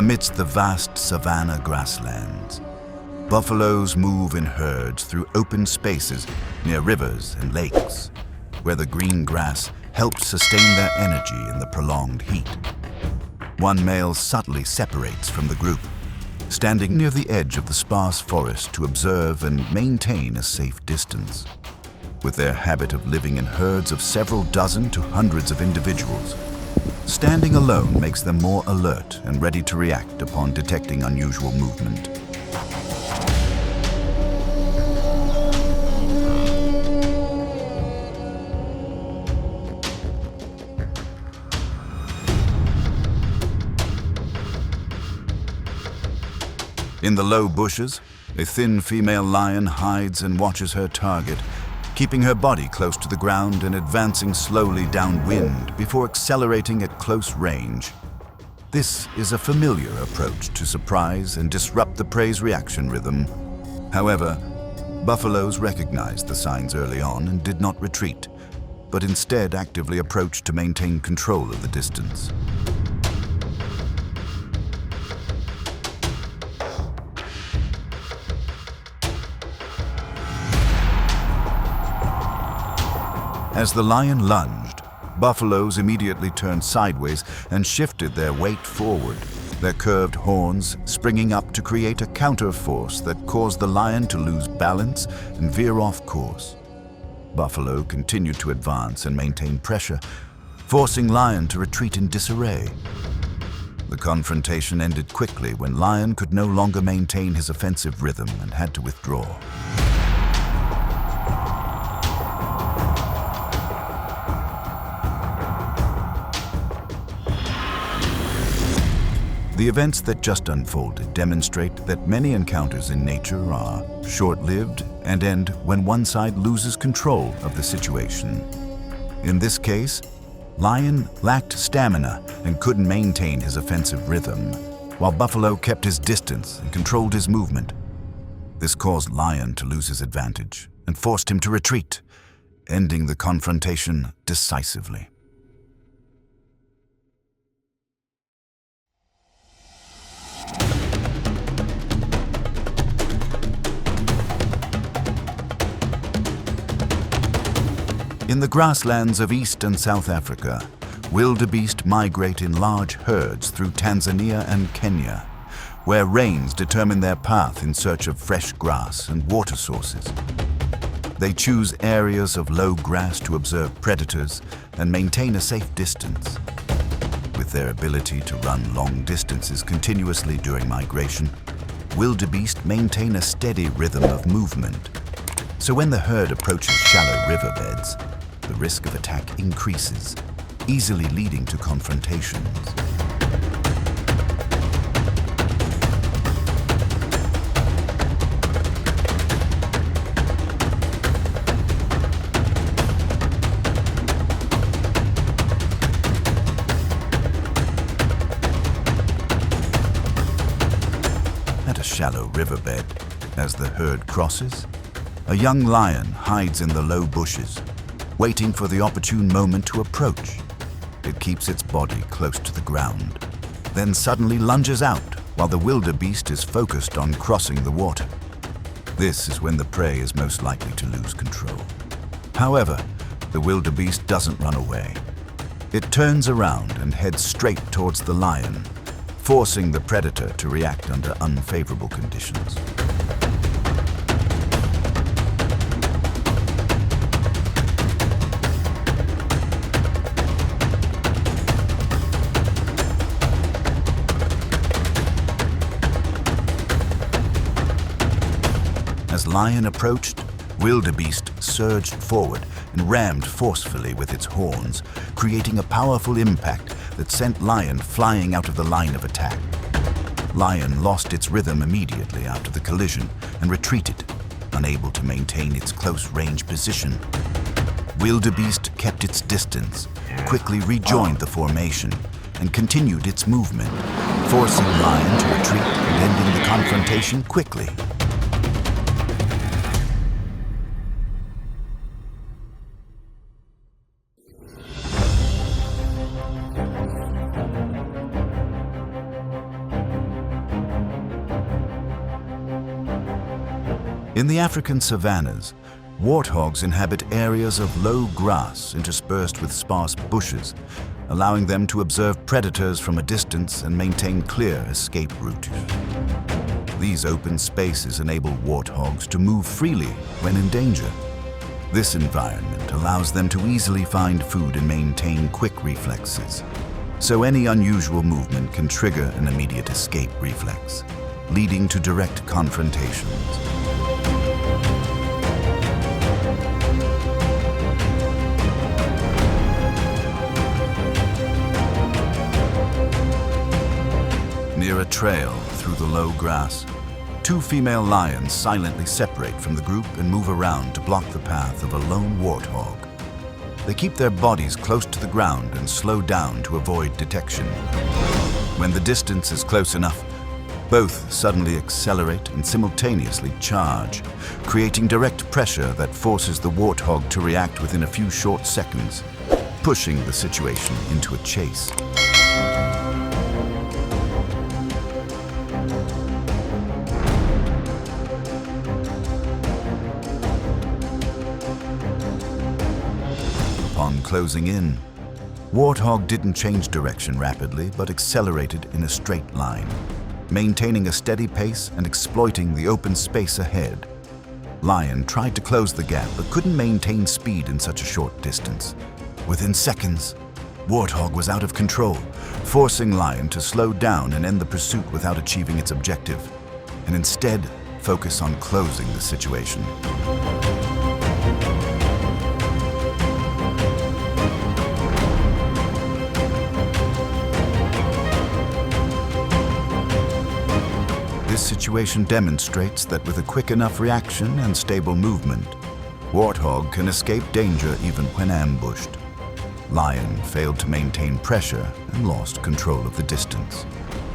Amidst the vast savanna grasslands, buffaloes move in herds through open spaces near rivers and lakes, where the green grass helps sustain their energy in the prolonged heat. One male subtly separates from the group, standing near the edge of the sparse forest to observe and maintain a safe distance. With their habit of living in herds of several dozen to hundreds of individuals, standing alone makes them more alert and ready to react upon detecting unusual movement. In the low bushes, a thin female lion hides and watches her target, keeping her body close to the ground and advancing slowly downwind before accelerating at close range. This is a familiar approach to surprise and disrupt the prey's reaction rhythm. However, buffaloes recognized the signs early on and did not retreat, but instead actively approached to maintain control of the distance. As the lion lunged, buffaloes immediately turned sideways and shifted their weight forward, their curved horns springing up to create a counter-force that caused the lion to lose balance and veer off course. Buffalo continued to advance and maintain pressure, forcing lion to retreat in disarray. The confrontation ended quickly when lion could no longer maintain his offensive rhythm and had to withdraw. The events that just unfolded demonstrate that many encounters in nature are short-lived and end when one side loses control of the situation. In this case, lion lacked stamina and couldn't maintain his offensive rhythm, while buffalo kept his distance and controlled his movement. This caused lion to lose his advantage and forced him to retreat, ending the confrontation decisively. In the grasslands of East and South Africa, wildebeest migrate in large herds through Tanzania and Kenya, where rains determine their path in search of fresh grass and water sources. They choose areas of low grass to observe predators and maintain a safe distance. With their ability to run long distances continuously during migration, wildebeest maintain a steady rhythm of movement. So when the herd approaches shallow riverbeds, the risk of attack increases, easily leading to confrontations. At a shallow riverbed, as the herd crosses, a young lion hides in the low bushes, waiting for the opportune moment to approach. It keeps its body close to the ground, then suddenly lunges out while the wildebeest is focused on crossing the water. This is when the prey is most likely to lose control. However, the wildebeest doesn't run away. It turns around and heads straight towards the lion, forcing the predator to react under unfavorable conditions. As lion approached, wildebeest surged forward and rammed forcefully with its horns, creating a powerful impact that sent lion flying out of the line of attack. Lion lost its rhythm immediately after the collision and retreated, unable to maintain its close-range position. Wildebeest kept its distance, quickly rejoined the formation, and continued its movement, forcing lion to retreat and ending the confrontation quickly. In the African savannas, warthogs inhabit areas of low grass interspersed with sparse bushes, allowing them to observe predators from a distance and maintain clear escape routes. These open spaces enable warthogs to move freely when in danger. This environment allows them to easily find food and maintain quick reflexes, so any unusual movement can trigger an immediate escape reflex, leading to direct confrontations. Near a trail through the low grass, two female lions silently separate from the group and move around to block the path of a lone warthog. They keep their bodies close to the ground and slow down to avoid detection. When the distance is close enough, both suddenly accelerate and simultaneously charge, creating direct pressure that forces the warthog to react within a few short seconds, pushing the situation into a chase. Upon closing in, Warthog didn't change direction rapidly, but accelerated in a straight line, maintaining a steady pace and exploiting the open space ahead. Lion tried to close the gap, but couldn't maintain speed in such a short distance. Within seconds, Warthog was out of control, forcing Lion to slow down and end the pursuit without achieving its objective, and instead focus on closing the situation. This situation demonstrates that with a quick enough reaction and stable movement, Warthog can escape danger even when ambushed. Lion failed to maintain pressure and lost control of the distance.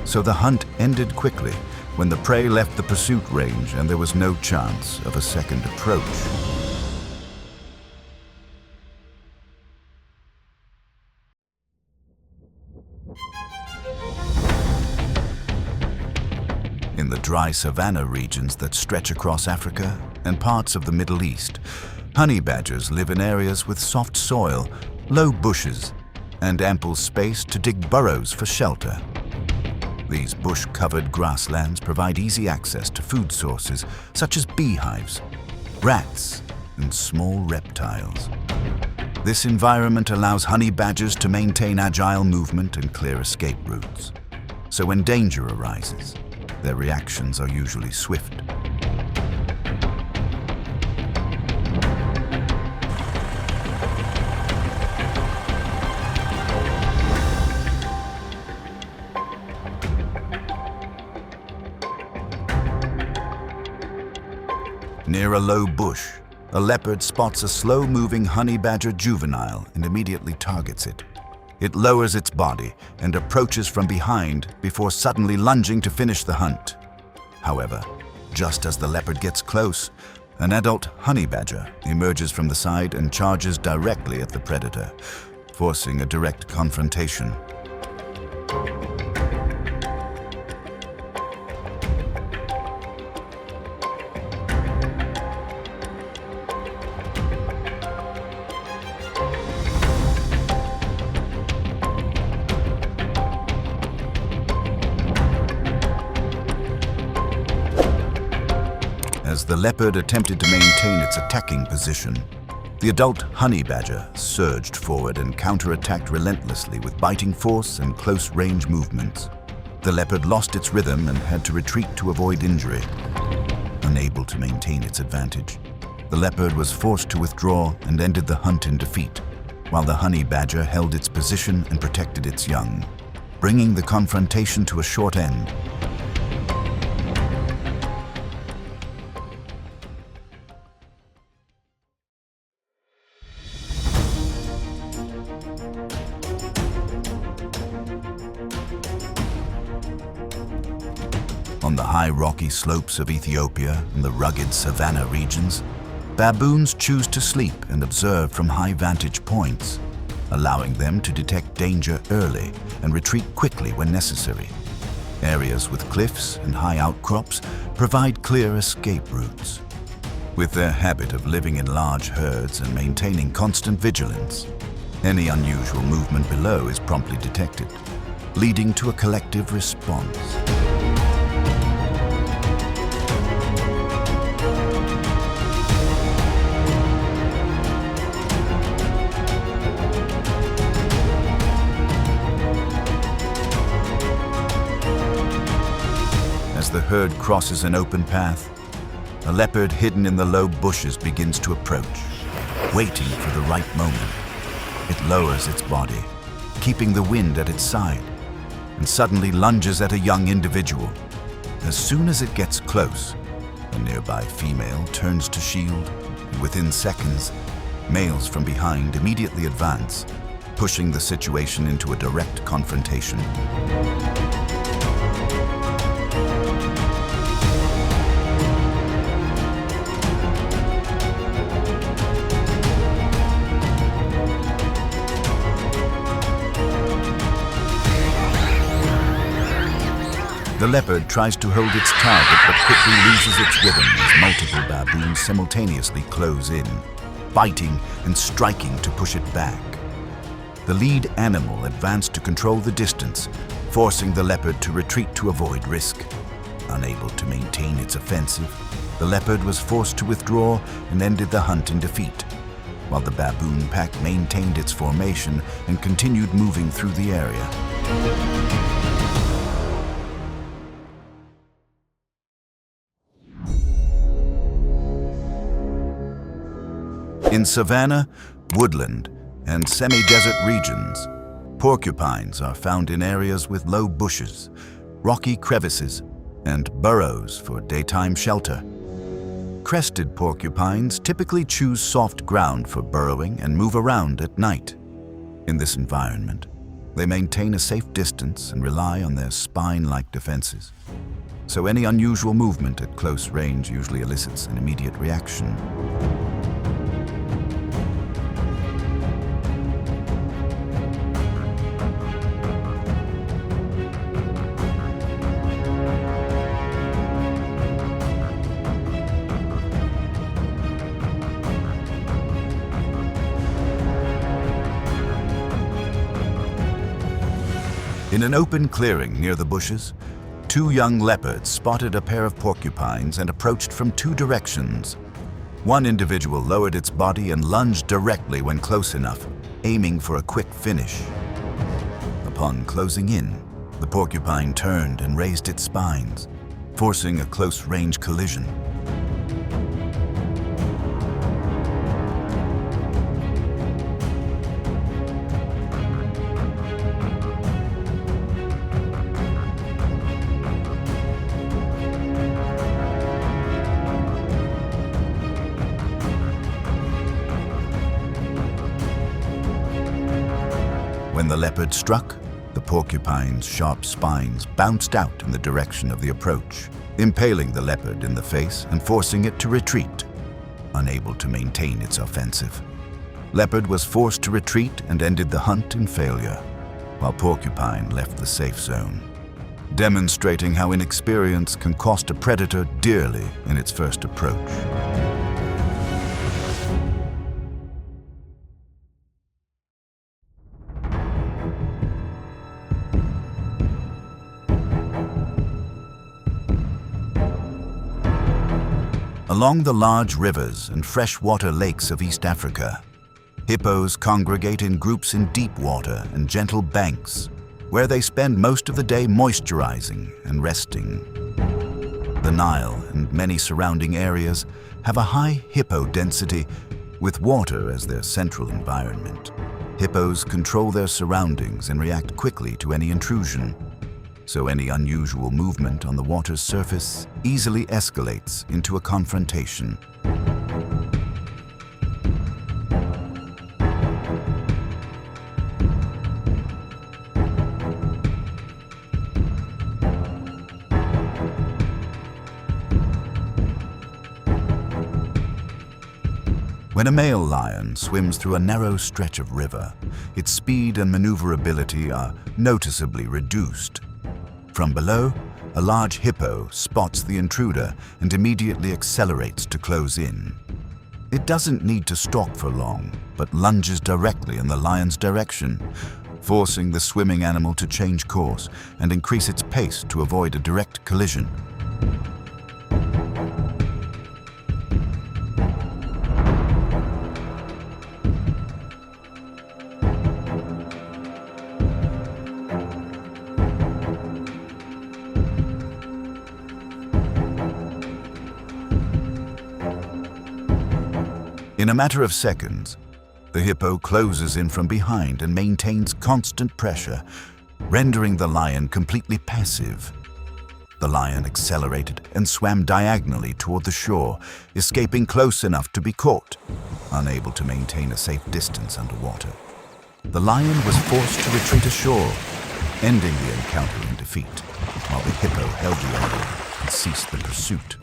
So the hunt ended quickly when the prey left the pursuit range and there was no chance of a second approach. In the dry savanna regions that stretch across Africa and parts of the Middle East, honey badgers live in areas with soft soil, low bushes, and ample space to dig burrows for shelter. These bush-covered grasslands provide easy access to food sources such as beehives, rats, and small reptiles. This environment allows honey badgers to maintain agile movement and clear escape routes. So when danger arises, their reactions are usually swift. Near a low bush, a leopard spots a slow-moving honey badger juvenile and immediately targets it. It lowers its body and approaches from behind before suddenly lunging to finish the hunt. However, just as the leopard gets close, an adult honey badger emerges from the side and charges directly at the predator, forcing a direct confrontation. As the leopard attempted to maintain its attacking position, the adult honey badger surged forward and counterattacked relentlessly with biting force and close-range movements. The leopard lost its rhythm and had to retreat to avoid injury. Unable to maintain its advantage, the leopard was forced to withdraw and ended the hunt in defeat, while the honey badger held its position and protected its young, bringing the confrontation to a short end. On the high rocky slopes of Ethiopia and the rugged savanna regions, baboons choose to sleep and observe from high vantage points, allowing them to detect danger early and retreat quickly when necessary. Areas with cliffs and high outcrops provide clear escape routes, With their habit of living in large herds and maintaining constant vigilance, any unusual movement below is promptly detected, leading to a collective response. As the herd crosses an open path, a leopard hidden in the low bushes begins to approach, waiting for the right moment. It lowers its body, keeping the wind at its side, and suddenly lunges at a young individual. As soon as it gets close, a nearby female turns to shield, and within seconds, males from behind immediately advance, pushing the situation into a direct confrontation. The leopard tries to hold its target but quickly loses its rhythm as multiple baboons simultaneously close in, biting and striking to push it back. The lead animal advanced to control the distance, forcing the leopard to retreat to avoid risk. Unable to maintain its offensive, the leopard was forced to withdraw and ended the hunt in defeat, while the baboon pack maintained its formation and continued moving through the area. In savanna, woodland, and semi-desert regions, porcupines are found in areas with low bushes, rocky crevices, and burrows for daytime shelter. Crested porcupines typically choose soft ground for burrowing and move around at night. In this environment, they maintain a safe distance and rely on their spine-like defenses. So any unusual movement at close range usually elicits an immediate reaction. In an open clearing near the bushes, two young leopards spotted a pair of porcupines and approached from two directions. One individual lowered its body and lunged directly when close enough, aiming for a quick finish. Upon closing in, the porcupine turned and raised its spines, forcing a close-range collision. When the leopard struck, the porcupine's sharp spines bounced out in the direction of the approach, impaling the leopard in the face and forcing it to retreat, unable to maintain its offensive. Leopard was forced to retreat and ended the hunt in failure, while porcupine left the safe zone, demonstrating how inexperience can cost a predator dearly in its first approach. Along the large rivers and freshwater lakes of East Africa, hippos congregate in groups in deep water and gentle banks, where they spend most of the day moisturizing and resting. The Nile and many surrounding areas have a high hippo density, with water as their central environment. Hippos control their surroundings and react quickly to any intrusion, so any unusual movement on the water's surface easily escalates into a confrontation. When a male lion swims through a narrow stretch of river, its speed and maneuverability are noticeably reduced. From below, A large hippo spots the intruder and immediately accelerates to close in. It doesn't need to stalk for long, but lunges directly in the lion's direction, forcing the swimming animal to change course and increase its pace to avoid a direct collision. In a matter of seconds, the hippo closes in from behind and maintains constant pressure, rendering the lion completely passive. The lion accelerated and swam diagonally toward the shore, escaping close enough to be caught, unable to maintain a safe distance underwater. The lion was forced to retreat ashore, ending the encounter in defeat, while the hippo held the animal and ceased the pursuit.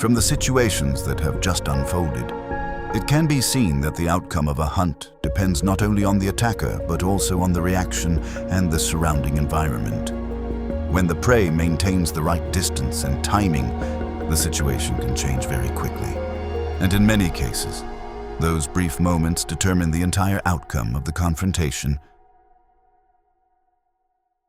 From the situations that have just unfolded, it can be seen that the outcome of a hunt depends not only on the attacker, but also on the reaction and the surrounding environment. When the prey maintains the right distance and timing, the situation can change very quickly. And in many cases, those brief moments determine the entire outcome of the confrontation